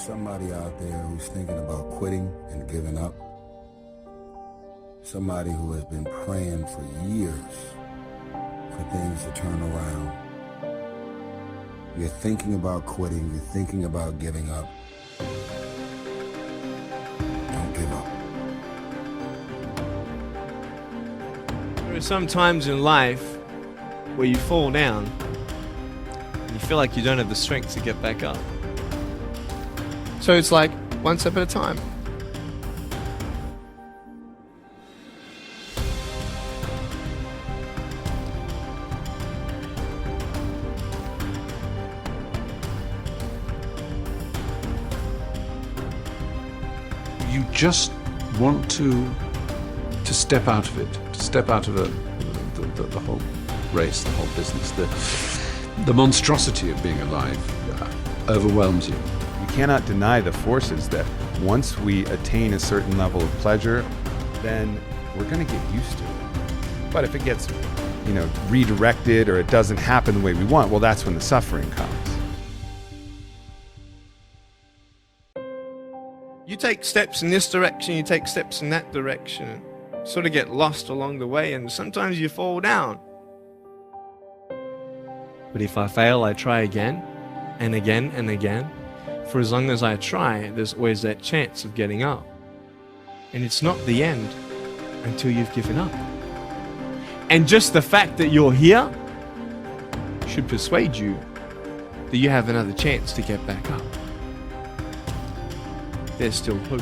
Somebody out there who's thinking about quitting and giving up. Somebody who has been praying for years for things to turn around. You're thinking about quitting, you're thinking about giving up. Don't give up. There are some times in life where you fall down and you feel like you don't have the strength to get back up. So it's like one step at a time. You just want to step out of it, to step out of the whole race, the whole business. The monstrosity of being alive overwhelms you. You cannot deny the forces that once we attain a certain level of pleasure, then we're going to get used to it. But if it gets, redirected or it doesn't happen the way we want, well, that's when the suffering comes. You take steps in this direction, you take steps in that direction, sort of get lost along the way, and sometimes you fall down. But if I fail, I try again and again and again. For as long as I try, there's always that chance of getting up. And it's not the end until you've given up. And just the fact that you're here should persuade you that you have another chance to get back up. There's still hope.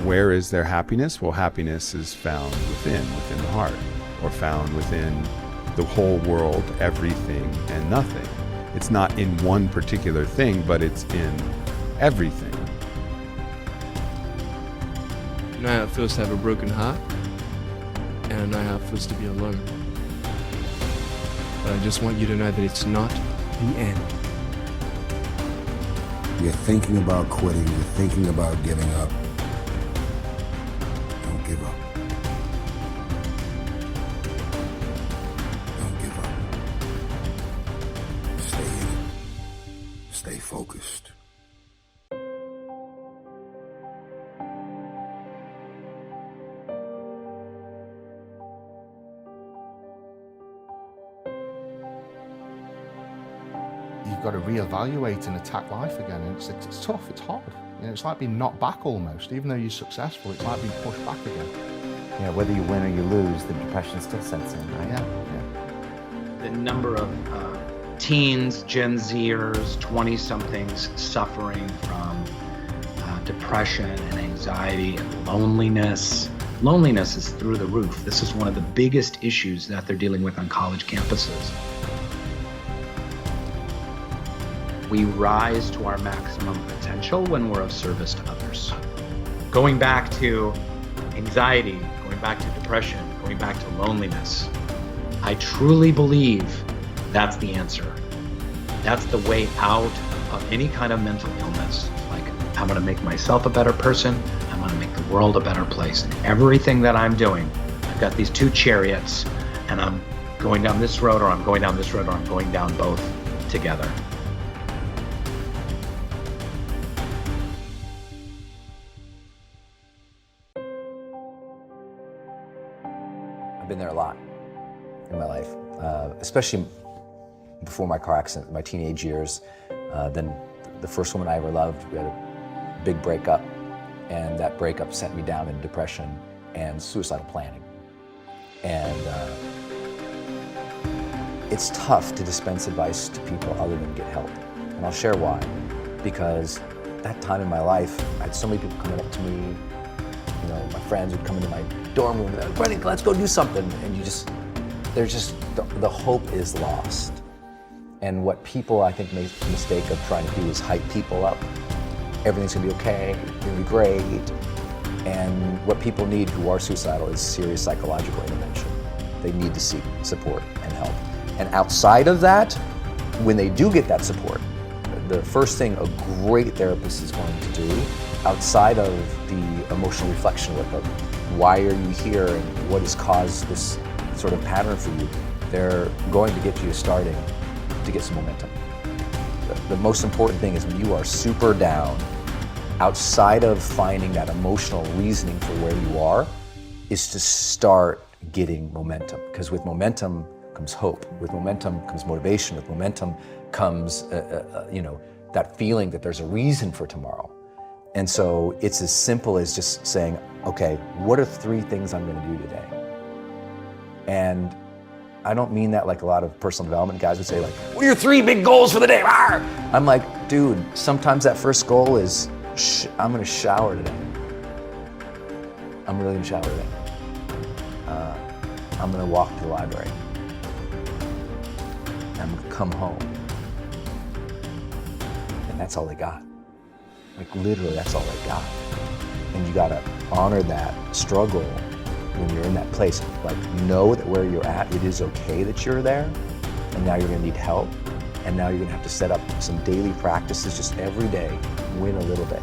Where is their happiness? Well, happiness is found within the heart, or found within the whole world, everything and nothing. It's not in one particular thing, but it's in everything. I know how it feels to have a broken heart, and I know how it feels to be alone. But I just want you to know that it's not the end. You're thinking about quitting, you're thinking about giving up. Don't give up. Don't give up. Stay in it. Stay focused. You've got to reevaluate and attack life again, and it's tough, it's hard. It's like being knocked back almost. Even though you're successful, it's like being pushed back again. Yeah, whether you win or you lose, the depression still sets in, right? Yeah. The number of teens, Gen Zers, 20-somethings suffering from depression and anxiety and loneliness. Loneliness is through the roof. This is one of the biggest issues that they're dealing with on college campuses. We rise to our maximum potential when we're of service to others. Going back to anxiety, going back to depression, going back to loneliness, I truly believe that's the answer. That's the way out of any kind of mental illness. Like, I'm gonna make myself a better person, I'm gonna make the world a better place. And everything that I'm doing, I've got these two chariots, and I'm going down this road, or I'm going down this road, or I'm going down both together. I've been there a lot in my life, especially before my car accident, my teenage years. Then the first woman I ever loved, we had a big breakup, and that breakup sent me down in depression and suicidal planning. And it's tough to dispense advice to people other than get help. And I'll share why. Because that time in my life, I had so many people coming up to me. My friends would come into my dorm room and they're like, "Brendon, let's go do something." And the hope is lost. And what people, I think, make the mistake of trying to do is hype people up. Everything's gonna be okay, it's gonna be great. And what people need who are suicidal is serious psychological intervention. They need to seek support and help. And outside of that, when they do get that support, the first thing a great therapist is going to do, outside of the emotional reflection work of why are you here and what has caused this sort of pattern for you, they're going to get you starting to get some momentum. The most important thing is when you are super down, outside of finding that emotional reasoning for where you are, is to start getting momentum. Because with momentum comes hope. With momentum comes motivation. With momentum comes, that feeling that there's a reason for tomorrow. And so it's as simple as just saying, okay, what are 3 things I'm gonna do today? And I don't mean that like a lot of personal development guys would say, like, what are your 3 big goals for the day? Arr! I'm like, dude, sometimes that first goal is, I'm gonna shower today. I'm really gonna shower today. I'm gonna walk to the library. I'm gonna come home. And that's all they got. Like literally, that's all they got. And you gotta honor that struggle when you're in that place. Like, know that where you're at, it is okay that you're there, and now you're gonna need help, and now you're gonna have to set up some daily practices just every day, win a little bit.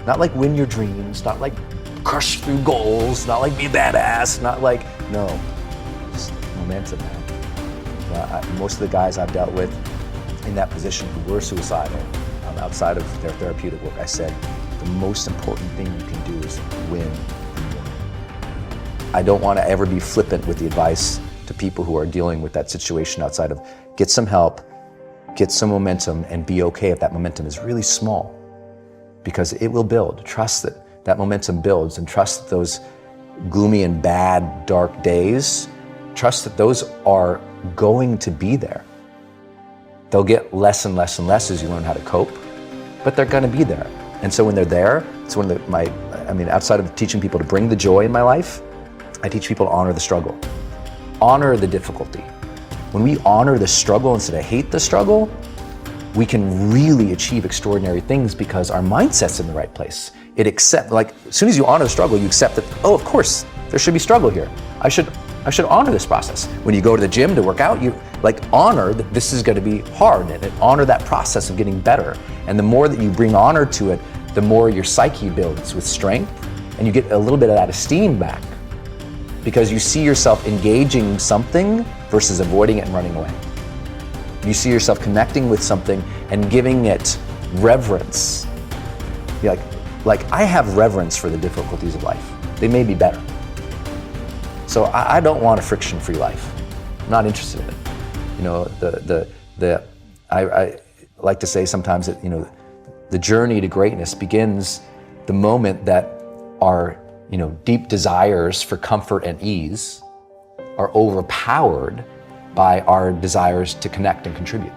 Not like win your dreams, not like crush through goals, not like be a badass, not like, no, just momentum, man. Most of the guys I've dealt with in that position who were suicidal, outside of their therapeutic work, I said, the most important thing you can do is win. I don't want to ever be flippant with the advice to people who are dealing with that situation outside of get some help, get some momentum, and be okay if that momentum is really small, because it will build. Trust that that momentum builds, and trust that those gloomy and bad, dark days, trust that those are going to be there. They'll get less and less and less as you learn how to cope, but they're gonna be there. And so when they're there, it's one of outside of teaching people to bring the joy in my life, I teach people to honor the struggle, honor the difficulty. When we honor the struggle instead of hate the struggle, we can really achieve extraordinary things because our mindset's in the right place. As soon as you honor the struggle, you accept that, oh, of course, there should be struggle here. I should honor this process. When you go to the gym to work out, you honor that this is gonna be hard, and honor that process of getting better. And the more that you bring honor to it, the more your psyche builds with strength, and you get a little bit of that esteem back, because you see yourself engaging something versus avoiding it and running away. You see yourself connecting with something and giving it reverence. You're like I have reverence for the difficulties of life. They may be better. So I don't want a friction-free life. I'm not interested in it. I like to say sometimes that, the journey to greatness begins the moment that our, deep desires for comfort and ease are overpowered by our desires to connect and contribute.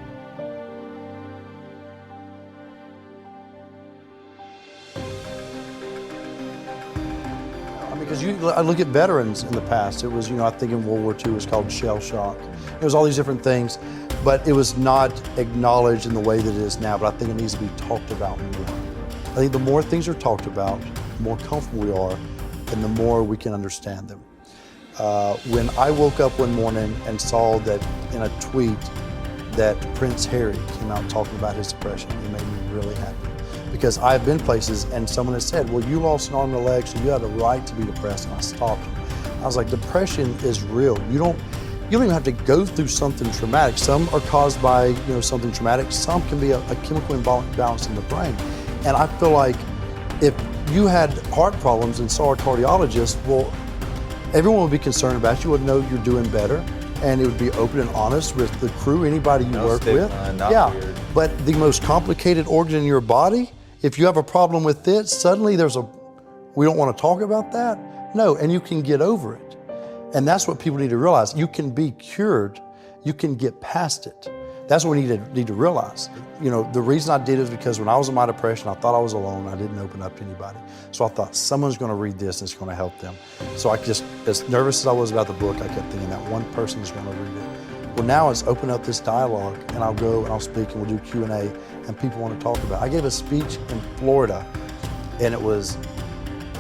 Because I look at veterans in the past, it was, I think in World War II it was called shell shock. It was all these different things, but it was not acknowledged in the way that it is now, but I think it needs to be talked about more. I think the more things are talked about, the more comfortable we are, and the more we can understand them. When I woke up one morning and saw that in a tweet that Prince Harry came out talking about his depression, it made me really happy. Because I've been places and someone has said, well, you lost an arm and a leg, so you had a right to be depressed, and I stopped them. I was like, depression is real. You don't even have to go through something traumatic. Some are caused by something traumatic. Some can be a chemical imbalance in the brain. And I feel like if you had heart problems and saw a cardiologist, well, everyone would be concerned about you, would know you're doing better, and it would be open and honest with the crew, anybody you work with. Weird. But the most complicated organ in your body, if you have a problem with it, suddenly we don't want to talk about that? No, and you can get over it. And that's what people need to realize. You can be cured, you can get past it. That's what we need to realize. The reason I did it is because when I was in my depression, I thought I was alone. I didn't open up to anybody. So I thought someone's going to read this and it's going to help them. So I just, as nervous as I was about the book, I kept thinking that one person is going to read it. Well, now it's open up this dialogue, and I'll go and I'll speak and we'll do Q&A, and people want to talk about it. I gave a speech in Florida, and it was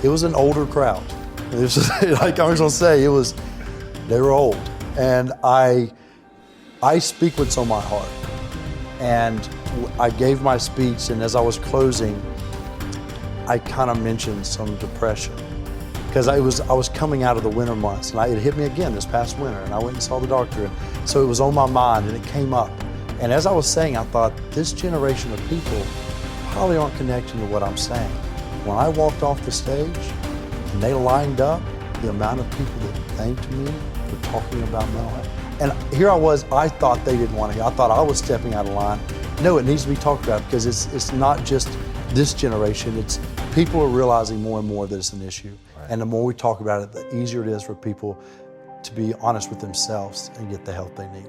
an older crowd. It was just, like I was going to say, they were old. And I speak what's on my heart. And I gave my speech, and as I was closing, I kind of mentioned some depression. Because I was coming out of the winter months, and it hit me again this past winter, and I went and saw the doctor. So it was on my mind, and it came up. And as I was saying, I thought, this generation of people probably aren't connecting to what I'm saying. When I walked off the stage and they lined up, the amount of people that thanked me for talking about mental health. And here I was, I thought they didn't want to hear. I thought I was stepping out of line. No, it needs to be talked about because it's not just this generation, it's people are realizing more and more that it's an issue. Right. And the more we talk about it, the easier it is for people to be honest with themselves and get the help they need.